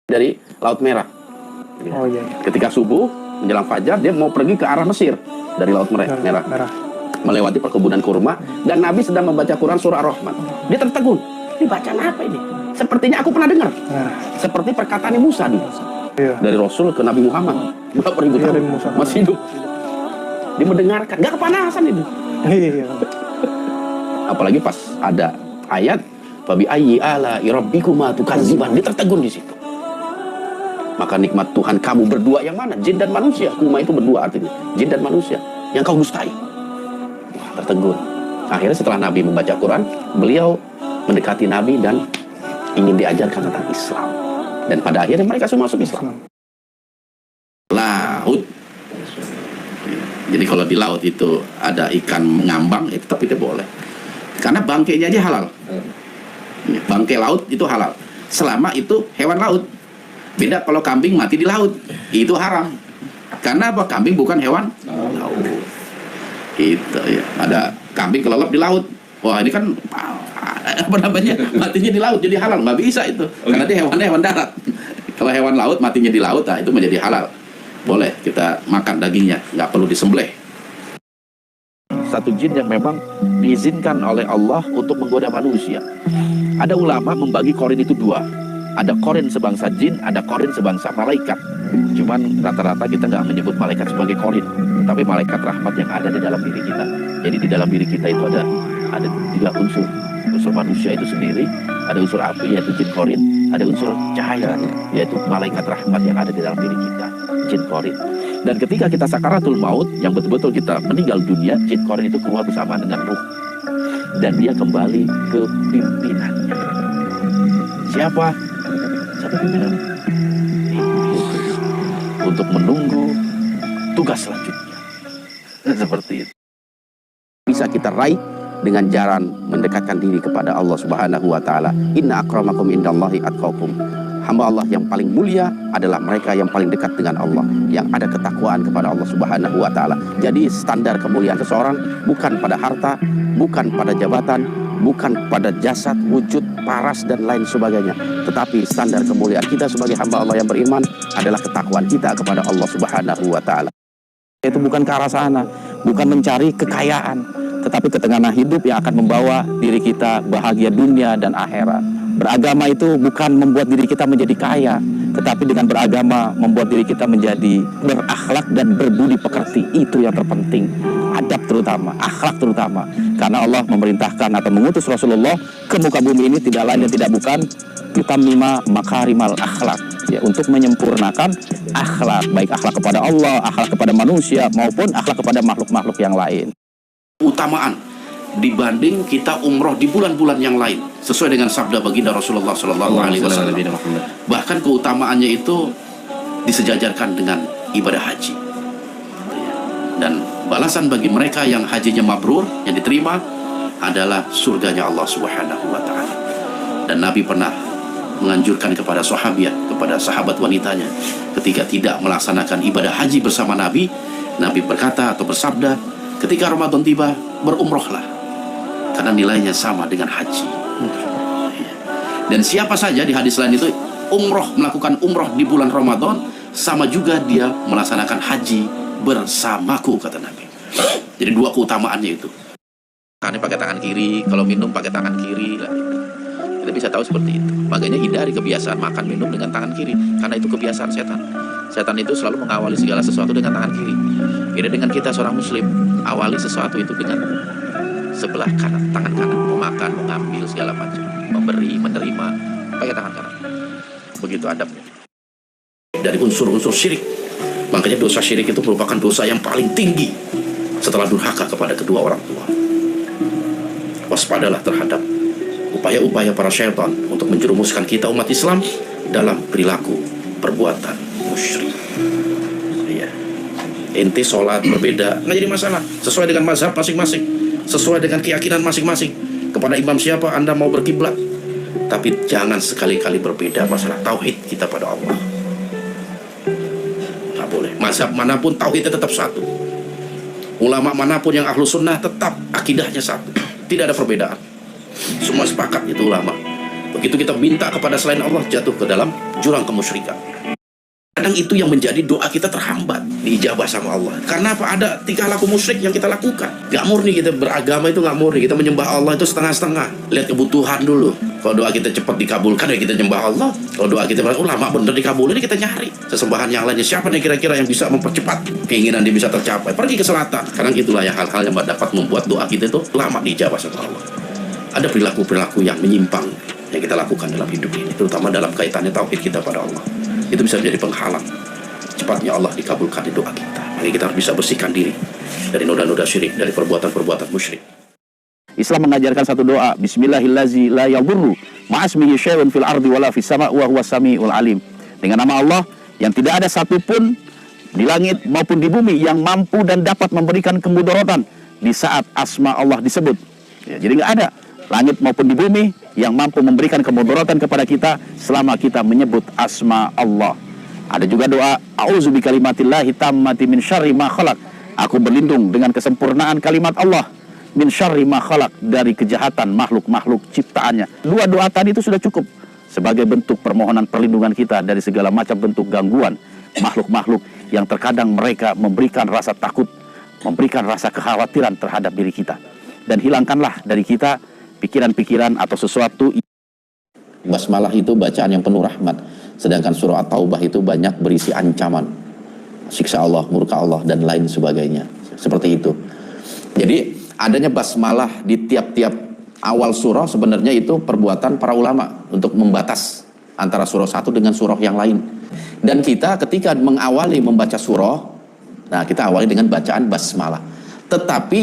dari Laut Merah. Oh iya. Ketika subuh menjelang fajar dia mau pergi ke arah Mesir dari Laut Merah, melewati perkebunan kurma, dan Nabi sedang membaca Quran surah Ar-Rahman. Dia tertegun. Ini bacaan apa ini? Sepertinya aku pernah dengar. Seperti perkataan Musa dulu. Dari Rasul ke Nabi Muhammad. Berapa ribu tahun masih hidup. Dia mendengarkan, gak kepanasan itu. Apalagi pas ada ayat Fabi ayyi ala rabbikuma tukadziban, dia tertegun di situ. Maka nikmat Tuhan kamu berdua yang mana? Jin dan manusia. Kuma itu berdua artinya. Jin dan manusia. Yang kau dustai. Wah, tertegun. Akhirnya setelah Nabi membaca Quran, beliau mendekati Nabi dan ingin diajarkan tentang Islam. Dan pada akhirnya mereka semua masuk Islam. Laut. Jadi kalau di laut itu ada ikan ngambang, itu tapi tidak boleh. Karena bangkainya aja halal. Bangkai laut itu halal. Selama itu hewan laut. Beda kalau kambing mati di laut, itu haram. Karena apa? Kambing bukan hewan laut. Itu ya. Ada kambing kelelep di laut. Wah, ini kan apa namanya? Matinya di laut jadi halal. Nggak bisa itu. Karena dia hewan darat. Kalau hewan laut matinya di laut, nah itu menjadi halal. Boleh kita makan dagingnya, nggak perlu disembelih. Satu jin yang memang diizinkan oleh Allah untuk menggoda manusia. Ada ulama membagi korin itu dua. Ada korin sebangsa jin, ada korin sebangsa malaikat. Cuman rata-rata kita nggak menyebut malaikat sebagai korin, tapi malaikat rahmat yang ada di dalam diri kita. Jadi di dalam diri kita itu ada 3 unsur. Unsur manusia itu sendiri, ada unsur api yaitu jin korin, ada unsur cahaya yaitu malaikat rahmat yang ada di dalam diri kita, jin korin. Dan ketika kita sakaratul maut, yang betul-betul kita meninggal dunia, jin korin itu keluar bersama dengan ruh. Dan dia kembali ke pimpinannya. Siapa? Satu pimpinan. Untuk menunggu tugas selanjutnya. Seperti itu. Bisa kita raih dengan jalan mendekatkan diri kepada Allah Subhanahu wa taala. Inna akramakum indallahi atqakum. Hamba Allah yang paling mulia adalah mereka yang paling dekat dengan Allah, yang ada ketakwaan kepada Allah Subhanahu wa taala. Jadi standar kemuliaan seseorang bukan pada harta, bukan pada jabatan, bukan pada jasad, wujud, paras dan lain sebagainya, tetapi standar kemuliaan kita sebagai hamba Allah yang beriman adalah ketakwaan kita kepada Allah Subhanahu wa taala. Itu bukan ke arah sana, bukan mencari kekayaan, tetapi ketenangan hidup yang akan membawa diri kita bahagia dunia dan akhirat. Beragama itu bukan membuat diri kita menjadi kaya, tetapi dengan beragama membuat diri kita menjadi berakhlak dan berbudi pekerti. Itu yang terpenting. Adab terutama, akhlak terutama. Karena Allah memerintahkan atau mengutus Rasulullah ke muka bumi ini tidak lain dan tidak bukan yutamima makarimal akhlak, ya, untuk menyempurnakan akhlak, baik akhlak kepada Allah, akhlak kepada manusia maupun akhlak kepada makhluk-makhluk yang lain. Utamaan dibanding kita umroh di bulan-bulan yang lain, sesuai dengan sabda baginda Rasulullah SAW. Bahkan keutamaannya itu disejajarkan dengan ibadah haji. Dan balasan bagi mereka yang hajinya mabrur, yang diterima, adalah surganya Allah Subhanahu wa taala. Dan Nabi pernah menganjurkan kepada sahabat wanitanya, ketika tidak melaksanakan ibadah haji bersama Nabi, Nabi berkata atau bersabda, ketika Ramadan tiba, berumrohlah, karena nilainya sama dengan haji. Dan siapa saja di hadis lain itu melakukan umroh di bulan Ramadan, sama juga dia melaksanakan haji bersamaku, kata Nabi. Jadi 2 keutamaannya itu. Makannya pakai tangan kiri, kalau minum pakai tangan kiri lah. Kita bisa tahu seperti itu. Makanya hindari kebiasaan makan minum dengan tangan kiri, karena itu kebiasaan setan. Setan itu selalu mengawali segala sesuatu dengan tangan kiri. Beda dengan kita seorang muslim, awali sesuatu itu dengan sebelah kanan, tangan kanan, memakan, mengambil segala macam, memberi, menerima, pakai tangan kanan. Begitu adabnya. Dari unsur-unsur syirik. Makanya dosa syirik itu merupakan dosa yang paling tinggi setelah durhaka kepada kedua orang tua. Waspadalah terhadap upaya-upaya para syaitan untuk menjerumuskan kita umat Islam dalam perilaku perbuatan musyrik. Ya. Ente sholat berbeda, nggak jadi masalah, sesuai dengan mazhab masing-masing, sesuai dengan keyakinan masing-masing. Kepada imam siapa Anda mau berkiblat, tapi jangan sekali-kali berbeda masalah tauhid kita pada Allah. Nggak boleh. Mazhab manapun tauhidnya tetap satu. Ulama manapun yang ahlu sunnah tetap akidahnya satu. Tidak ada perbedaan. Semua sepakat itu ulama. Begitu kita minta kepada selain Allah, jatuh ke dalam jurang kemusyrikan. Kadang itu yang menjadi doa kita terhambat diijabah sama Allah. Karena apa? Ada tingkah laku musyrik yang kita lakukan. Gak murni kita beragama, itu gak murni. Kita menyembah Allah itu setengah-setengah. Lihat kebutuhan dulu. Kalau doa kita cepat dikabulkan, ya kita nyembah Allah. Kalau doa kita lama bener dikabulin, kita nyari sesembahan yang lainnya. Siapa nih kira-kira yang bisa mempercepat keinginan dia bisa tercapai? Pergi ke selatan. Karena itulah yang hal-hal yang dapat membuat doa kita itu lama diijabah sama Allah. Ada perilaku-perilaku yang menyimpang yang kita lakukan dalam hidup ini, terutama dalam kaitannya tauhid kita pada Allah. Itu bisa menjadi penghalang cepatnya Allah dikabulkan di doa kita. Maka kita harus bisa bersihkan diri dari noda-noda syirik, dari perbuatan-perbuatan musyrik. Islam mengajarkan satu doa, Bismillahillazi la yadurru ma'asmihi syai'un fil ardi wala fis sama' wa huwas samiul alim. Dengan nama Allah yang tidak ada satupun di langit maupun di bumi yang mampu dan dapat memberikan kemudaratan di saat asma Allah disebut. Ya, jadi nggak ada langit maupun di bumi yang mampu memberikan kemudaratan kepada kita selama kita menyebut asma Allah. Ada juga doa, A'udzu bikalimatillahi tammati min syarri ma khalaq. Aku berlindung dengan kesempurnaan kalimat Allah min syarri ma khalaq, dari kejahatan makhluk-makhluk ciptaannya. Dua doa tadi itu sudah cukup sebagai bentuk permohonan perlindungan kita dari segala macam bentuk gangguan makhluk-makhluk yang terkadang mereka memberikan rasa takut, memberikan rasa kekhawatiran terhadap diri kita. Dan hilangkanlah dari kita pikiran-pikiran atau sesuatu. Basmalah itu bacaan yang penuh rahmat, sedangkan surah At-Taubah itu banyak berisi ancaman, siksa Allah, murka Allah, dan lain sebagainya. Seperti itu. Jadi adanya basmalah di tiap-tiap awal surah sebenarnya itu perbuatan para ulama untuk membatas antara surah satu dengan surah yang lain. Dan kita ketika mengawali membaca surah, nah kita awali dengan bacaan basmalah. Tetapi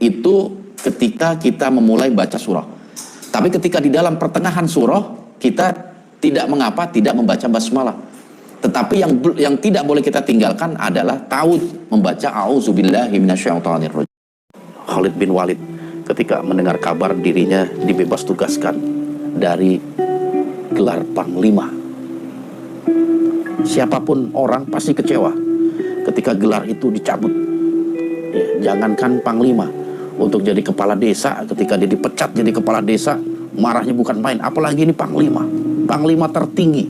itu ketika kita memulai baca surah. Tapi ketika di dalam pertengahan surah, kita tidak mengapa tidak membaca basmalah. Tetapi yang tidak boleh kita tinggalkan adalah ta'awudz, membaca a'udzubillahi minasyaitonirrajim. Khalid bin Walid ketika mendengar kabar dirinya dibebas tugaskan dari gelar panglima. Siapapun orang pasti kecewa ketika gelar itu dicabut. Ya, jangankan panglima, untuk jadi kepala desa, ketika dia dipecat jadi kepala desa, marahnya bukan main. Apalagi ini panglima tertinggi,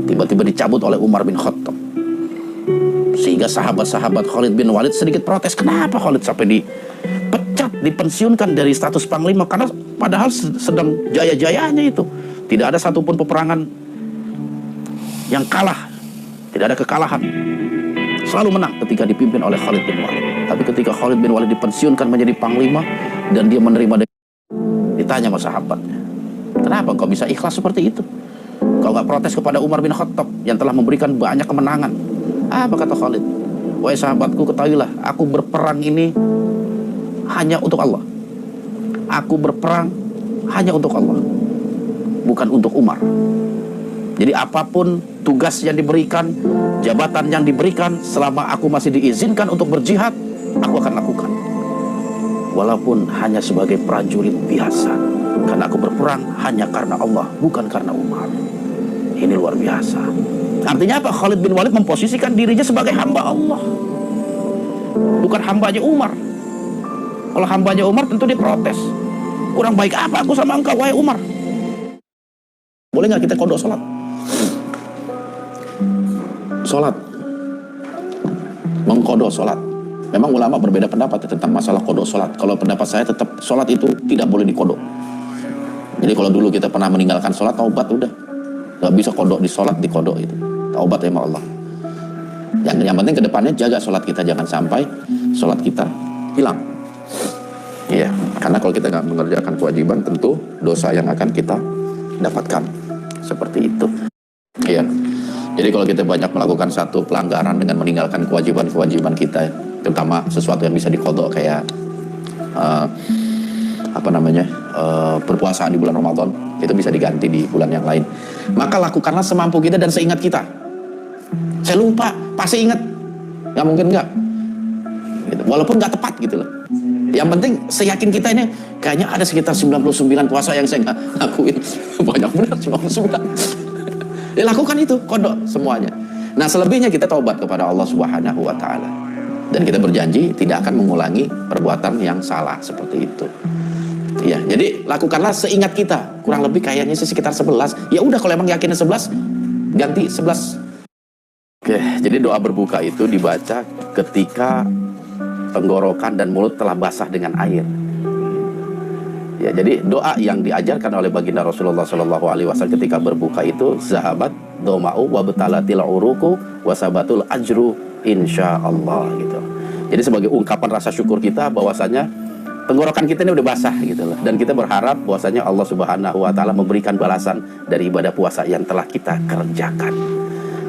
tiba-tiba dicabut oleh Umar bin Khattab. Sehingga sahabat-sahabat Khalid bin Walid sedikit protes, kenapa Khalid sampai dipecat, dipensiunkan dari status panglima? Karena padahal sedang jaya-jayanya itu, tidak ada satupun peperangan yang kalah, tidak ada kekalahan, selalu menang ketika dipimpin oleh Khalid bin Walid. Tapi ketika Khalid bin Walid dipensiunkan menjadi panglima dan dia menerima, ditanya sama sahabatnya, kenapa kau bisa ikhlas seperti itu? Kau gak protes kepada Umar bin Khattab yang telah memberikan banyak kemenangan? Apa kata Khalid? Wahai sahabatku, ketahuilah, aku berperang ini hanya untuk Allah. Aku berperang hanya untuk Allah, bukan untuk Umar. Jadi apapun tugas yang diberikan, jabatan yang diberikan, selama aku masih diizinkan untuk berjihad, aku akan lakukan. Walaupun hanya sebagai prajurit biasa. Karena aku berperang hanya karena Allah, bukan karena Umar. Ini luar biasa. Artinya apa? Khalid bin Walid memposisikan dirinya sebagai hamba Allah, bukan hambanya Umar. Kalau hambanya Umar tentu dia protes. Kurang baik apa aku sama engkau, wahai Umar? Boleh nggak kita kodok sholat? Mengkodok sholat. Memang ulama berbeda pendapat tentang masalah kodok sholat. Kalau pendapat saya tetap sholat itu tidak boleh dikodok. Jadi kalau dulu kita pernah meninggalkan sholat, taubat udah. Gak bisa kodok di sholat, dikodok itu. Taubat sama Allah. Yang penting kedepannya jaga sholat kita, jangan sampai sholat kita hilang. Iya, karena kalau kita nggak mengerjakan kewajiban, tentu dosa yang akan kita dapatkan. Seperti itu. Iya. Jadi kalau kita banyak melakukan satu pelanggaran dengan meninggalkan kewajiban-kewajiban kita, terutama sesuatu yang bisa dikodok kayak berpuasa di bulan Ramadan, itu bisa diganti di bulan yang lain. Maka lakukanlah semampu kita dan seingat kita. Saya lupa, pasti ingat. Nggak mungkin nggak. Gitu. Walaupun nggak tepat gitu loh. Yang penting seyakin kita ini, kayaknya ada sekitar 99 puasa yang saya nggak lakuin. Banyak benar 99. Ya lakukan itu, kodok semuanya. Nah selebihnya kita taubat kepada Allah Subhanahu wa Ta'ala. Dan kita berjanji tidak akan mengulangi perbuatan yang salah seperti itu. Ya, jadi lakukanlah seingat kita. Kurang lebih kayaknya sih sekitar 11. Ya udah, kalau emang yakinnya 11, ganti 11. Oke, jadi doa berbuka itu dibaca ketika tenggorokan dan mulut telah basah dengan air. Ya, jadi doa yang diajarkan oleh baginda Rasulullah SAW ketika berbuka itu zahabat doma'u wa betalatil uruku wasabatul ajru insyaallah gitu. Jadi sebagai ungkapan rasa syukur kita bahwasanya tenggorokan kita ini udah basah gitu loh, dan kita berharap bahwasanya Allah Subhanahu wa taala memberikan balasan dari ibadah puasa yang telah kita kerjakan.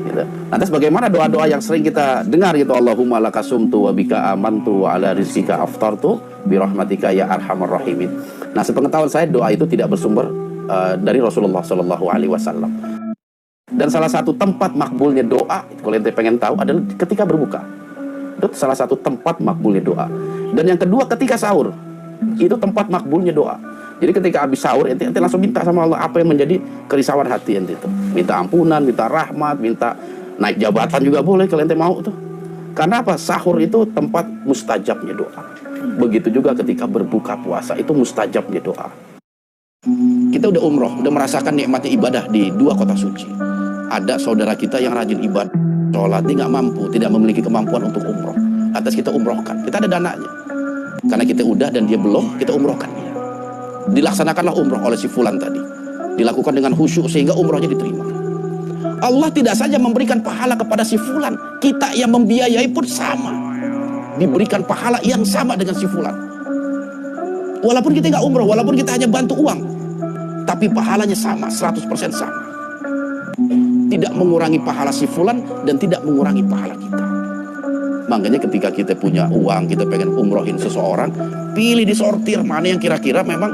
Gitu. Lantas bagaimana doa-doa yang sering kita dengar gitu, Allahumma laka sumtu wa bika amantu wa ala rizkika aftartu bi rahmatika ya arhamar rahimin. Nah, sepengetahuan saya doa itu tidak bersumber dari Rasulullah Shallallahu Alaihi Wasallam. Dan salah satu tempat makbulnya doa, kalau ente pengen tahu, adalah ketika berbuka. Itu salah satu tempat makbulnya doa. Dan yang kedua ketika sahur, itu tempat makbulnya doa. Jadi ketika habis sahur, ente langsung minta sama Allah apa yang menjadi kerisauan hati ente itu. Minta ampunan, minta rahmat, minta naik jabatan juga boleh kalau ente mau tuh. Karena apa? Sahur itu tempat mustajabnya doa. Begitu juga ketika berbuka puasa, itu mustajabnya doa. Kita udah umroh, udah merasakan nikmatnya ibadah di 2 kota suci. Ada saudara kita yang rajin ibadah, sholat, dia nggak mampu, tidak memiliki kemampuan untuk umroh. Atas kita umrohkan, kita ada dananya. Karena kita udah dan dia belum, kita umrohkan dia. Dilaksanakanlah umroh oleh si fulan tadi. Dilakukan dengan khusyuk sehingga umrohnya diterima. Allah tidak saja memberikan pahala kepada si fulan, kita yang membiayai pun sama. Diberikan pahala yang sama dengan si fulan. Walaupun kita nggak umroh, walaupun kita hanya bantu uang, tapi pahalanya sama, 100% sama. Tidak mengurangi pahala si fulan dan tidak mengurangi pahala kita. Makanya ketika kita punya uang, kita pengen umrohin seseorang, pilih disortir mana yang kira-kira memang